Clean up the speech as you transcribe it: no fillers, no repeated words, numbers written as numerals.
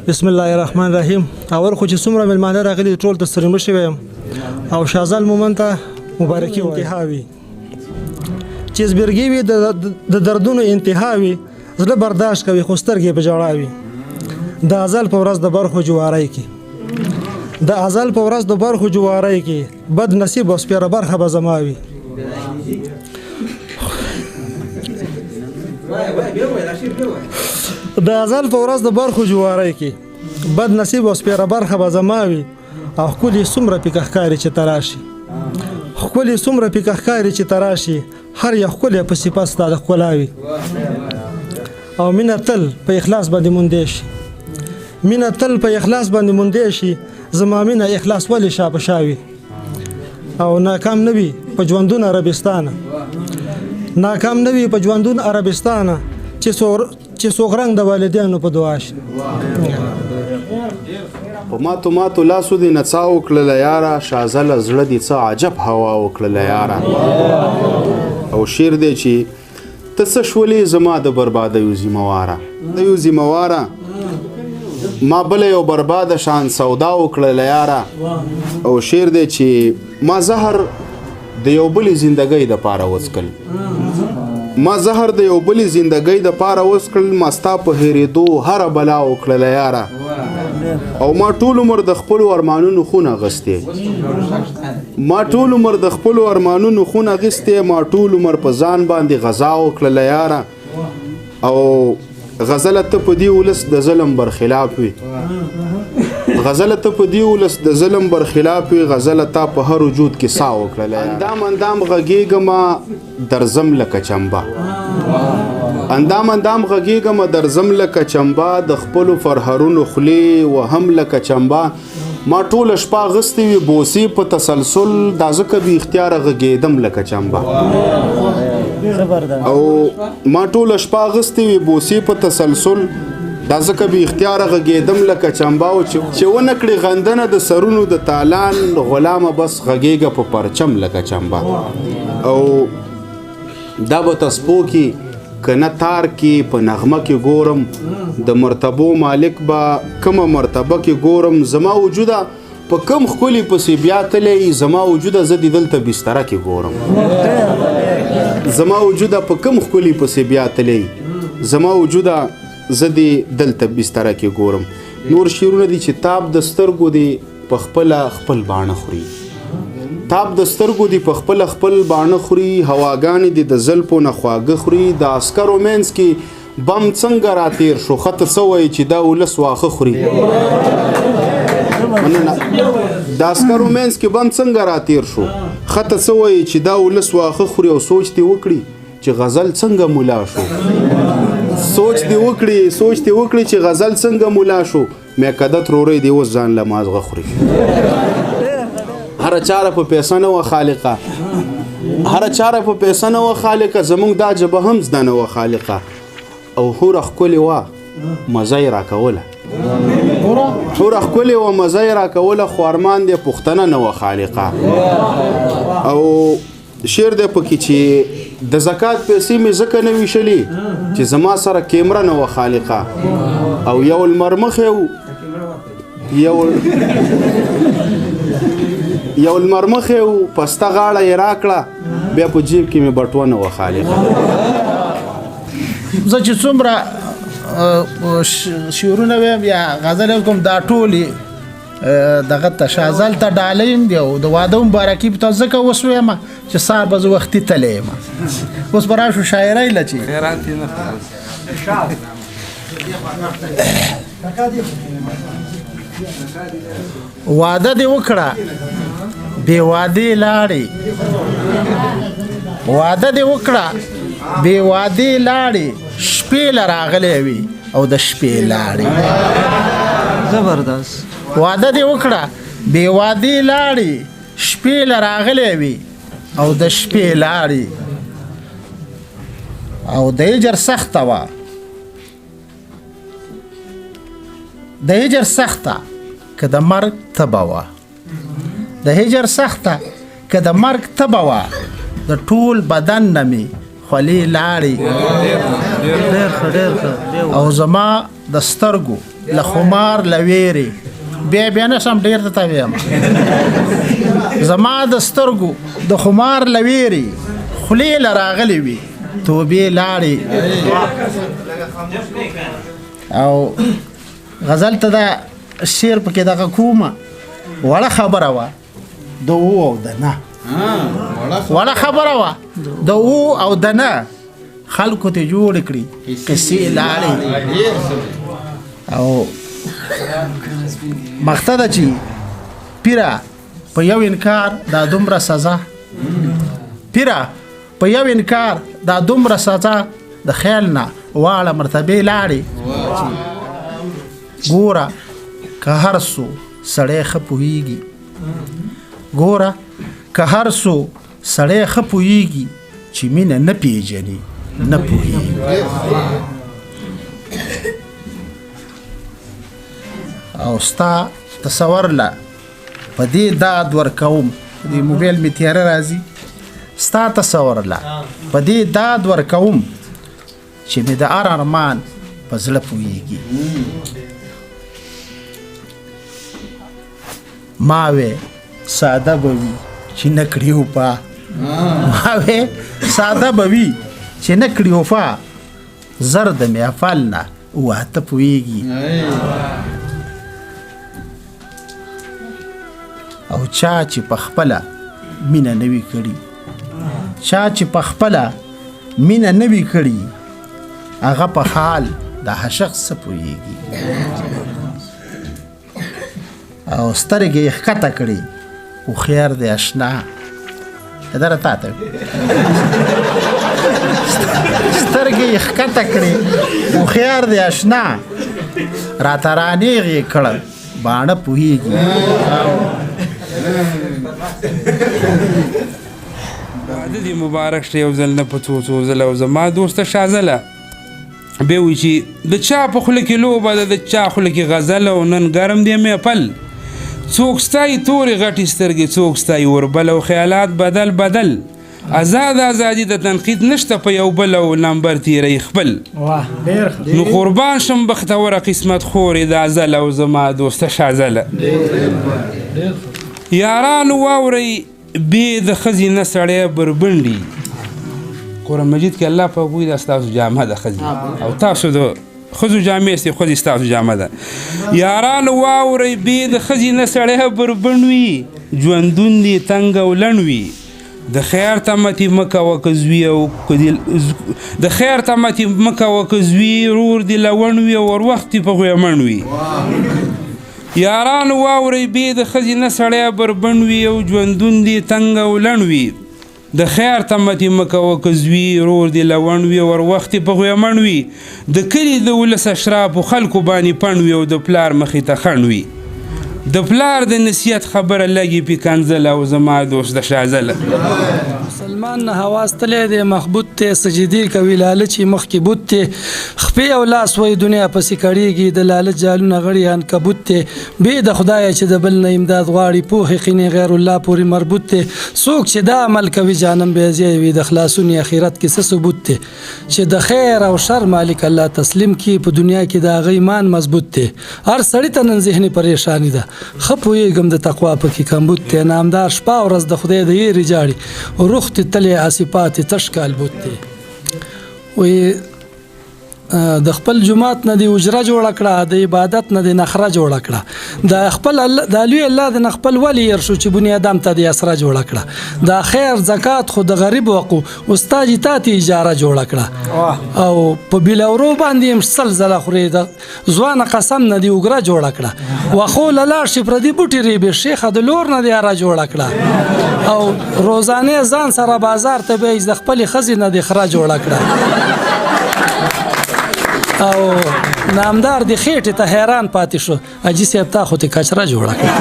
بسم الله الرحمن الرحیم. اول خو چې څومره مېلمانه راغلي ټول ته ستړي مشي ویم او شازل مومن ته مبارکي انتها وي چې زبرګي وي د دردونو انتها وي زړه برداشت کوي خو سترګې په ژړا وي د ازل په ورځ د برخو جوارۍ کې د ازل په ورځ د برخو جوارۍ کې بد نصیب او سپیره برخه به زما وي د ازل په ورځ د برخو جوارۍ کې بد نصیب او سپیره برخه به زما وي او ښکلي څومره پکې ښکاري چې تراشي ښکلي څومره پکې ښکاري چې تراشي هر یو ښکلی په صفت ستا د ښکلا وي او مینه تل په اخلاص باندې موندې شي مینه تل په اخلاص باندې موندې شي زما مینه اخلاص ولې شا په شا وي او ناکام نه وي په ژوندون عربستانه ناکام نه وي په ژوندون عربستانه چې څوک رنګ د والدینو په دعا شي په ماتو لاسو دې نڅا وکړله یاره شازله زړه دې څه عجب هوا وکړله یاره او شعر دی چې ته څه شولې زما د بربادیو ذمهواره د یو ذمهواره ما بله یو برباده شان سودا وکړله یاره او شعر دی چې ما زهر د یو بلې زندګۍ دپاره وڅکل ما زهر د یو بلې زندګۍ دپاره وڅکل ما ستا په هېرېدو هره بلا وکړله یاره او ما ټول عمر د خپلو ارمانونو خون اغستې ما ټول عمر د خپلو ارمانونو خون اغستې ما ټول عمر په ځان باندې غذا وکړله یاره او غزله ته په دې ولس د ظلم برخلاف وي غزله ته په دې ولس د ظلم برخلاف وي غزله تا په هر وجود کې سا وکړله اندام غږېږمه درځم لکه چمبه اندام غږېږمه درځم لکه چمبه د خپلو فرهرونو خولې وهم لکه چمبه ما ټوله شپه اغستې وي بوسې په تسلسل دا ځکه بې اختیاره غږېدم لکه چمبه او ما ټوله شپه اغستې وي بوسې په تسلسل دا ځکه بې اختیاره غږېدم لکه چمبه او چې ونه کړې غندنه د سرونو د تالان غلامه بس غږېږه په پرچم لکه چمبه او دا به تسپو کې که نه تار کې په نغمه کې ګورم د مرتبو مالک به کومه مرتبه کې ګورم زما وجوده په کم ښکلي پسې بیا تلی زما وجوده زه دې دلته بستره کې ګورم زما وجوده په کم ښکلي پسې بیا تلی زما وجوده زه دې دلته بستره کې ګورم نور شعرونه دي چې تاب د سترګو دې په خپله خپل باڼه خوري تاب د سترګو دی په خپل باڼه خوري هواګانې دي د زلفو نه خواږه خوري د عسکرو منځ کې بم څنګه راتیر شو خطه څه وایي چې دا ولس واښه خوري د عسکرو منځ کې بم څنګه راتیر شو خطه څه وایي چې دا ولس واښه خوري او سوچ دې وکړي چې غزل څنګه مولا شو سوچ دې وکړي چې غزل څنګه مولا شو میکده ترورۍ دې اوس ځان له مازغه خوري هر چاره په پیسه نه و خالقه زمونږ دا جبه هم زده نه و خالقه او حوره ښکلې وه مزه یې راکوله خو ارمان دې پښتنه نه و خالقه او شعر دی پکې چې د زکات پیسې مې ځکه نه ویشلې چې زما سره کیمره نه و خالقه او یو المرمخې یو المرمخې و پسته غاړه یې راکړه بیا په جیب کې مې بټوه و خالقه زه چې څومره شعرونه ویم یا غزل کوم دا ټولې دغه ته شازل ته ډالۍ یم دی او د واده مبارکي په ځکه اوس ویم چې سهار به زه وختي تللی یم اوس به راشو شاعرۍ له چې واده دې وکړه بې وادې لاړې شپې له راغلی وي او د شپې لاړې زبردست واده دې وکړه بې وادې لاړې شپې له راغلی وي او د شپې لاړې او د هجر سخته وه د هجر سخته که د مرګ تبه وه د هجر سخته که د مرګ تبه وه د ټول بدن نه مې خولې لاړې او زما د سترګو له خمار له ویرې بیا نه سم ډېر درته ویم زما د سترګو د خمار له ویرې خولې له راغلې وي توبې لاړې او غزل ته دا شعر پکې دغه کومه وړه خبره وه د او او د نه وړه خبره وه د او او د نه خلکو ته جوړ کړي قصې لاړې او مخته ده چې پیره په یو انکار دا دومره سزا پیره په یو انکار دا دومره سزا د خیال نه واړه مرتبې لاړې ګوره که هر څو سړی ښه پوهېږي ګوره که هر څو سړی ښه پوهېږي چې مینه نه پیژني نه پوهېږي او ستا تصور له په دې داد ورکوم د موبایل مې تیاره راځي ستا تصور له په دې داد ورکوم چې مې د هر ارمان په زړه پوهېږي ما وې ساده به وي چې نه کړي وفا ما وې ساده به وي چې نه کړي وفا زر د محفل نه واته پوهېږي او چا چې په خپله مینه نه وي کړي چا چې په خپله مینه نه وي کړي هغه په حال د عاشق څه پوهېږي او سترګې یې ښکته کړي هوښیار دی اشنا دره تا ته سترګې یې ښکته کړي هوښیار دی اشنا راته رانیغ یې کړل باڼه پوهېږي واده دې مبارک شه یو ځل نه په څو ځله او زما دوسته شازله بیا وایي چې د چا په خوله کې لوبه ده د چا خوله کې غزل او نن ګرم دی محفل څوک ستایي تورې غټې سترګې څوک ستایي اوربل او خیالات بدل بدل ازادي د تنقید نشته په یو بل او نمبر تیری خپل نو قربان شم بختوره قسمت خورې د ازل او زما دوسته شازله یارانو واورئ بې د ښځې نه سړی بربنډي قرآن مجید کې الله په وایي دا ستاسو جامه ده ښځې او تاسو د ښځو جامې استې ښځې ستاسو جامه ده یارانو واورئ بې د ښځې نه سړی بربنډ وي ژوندون دې تنګ او لنډ وي د خیر تمتې مه کوه که زوی او د خیر تمتې مه کوه که زوی رور دې لونډ وي او ور وخت یې په غویمنډ وي یارانو واورئ بې د ښځې نه سړی بربنډ وي او ژوندون دې تنګ او لنډ وي د خیر تمتې مه کوه که زوی رور دې لونډ وي او ور وخت یې په غویمنډ وي د کلي د ولس اشرافو خلکو باندې پنډ وي او د پلار مخې ته خنډ وي د پلار د نصیحت خبره لګي پې کنځله او زما دوست د شازله مسلمان نه حواس تلی دی مخبوط دی سجدې کوي لالچې مخکې بوت دی خپې او لاس وایي دنیا پسې کړېږي د لالچ جالونه غړي عنکبوت دی بې د خدایه چې د بل نه امداد غواړي پوه یقینې غیر الله پورې مربوط دی څوک چې دا عمل کوي جانم بې ځای وي د خلاصون آخرت کې څه ثبوت دی چې د خیر او شر مالک الله تسلیم کړي په دنیا کې د هغه ایمان مضبوط دی هر سړي ته نن ذهني پریشاني ده ښه پوهېږم د تقوا پکې کمبود دی نامدار شپه او ورځ د خدای د یېرې جاړي روح ته تلې آصفات تش کالبوت دی وایي د خپل جماعت نه دی اجره جوړه کړه د عبادت نه دی نخره جوړه کړه د خپل د لوی الله د خپل ولی ير شو چې بنی ادم ته د اسره جوړه کړه د خیر زکات خو د غریب وقو استاد ته اجاره جوړه کړه او په بلورو باندې مسلسله خوري د ځوان قسم نه دی وګره جوړه کړه واخو لاله شي پر دی بوټي ری به شیخ د لور نه دی را جوړه کړه او روزانه ځان سره بازار ته به د خپل خزینه دی خره جوړه کړه او نامدار د خېټې ته حیران پاتې شو اجي صاحب تا خو ته کچره جوړه کړه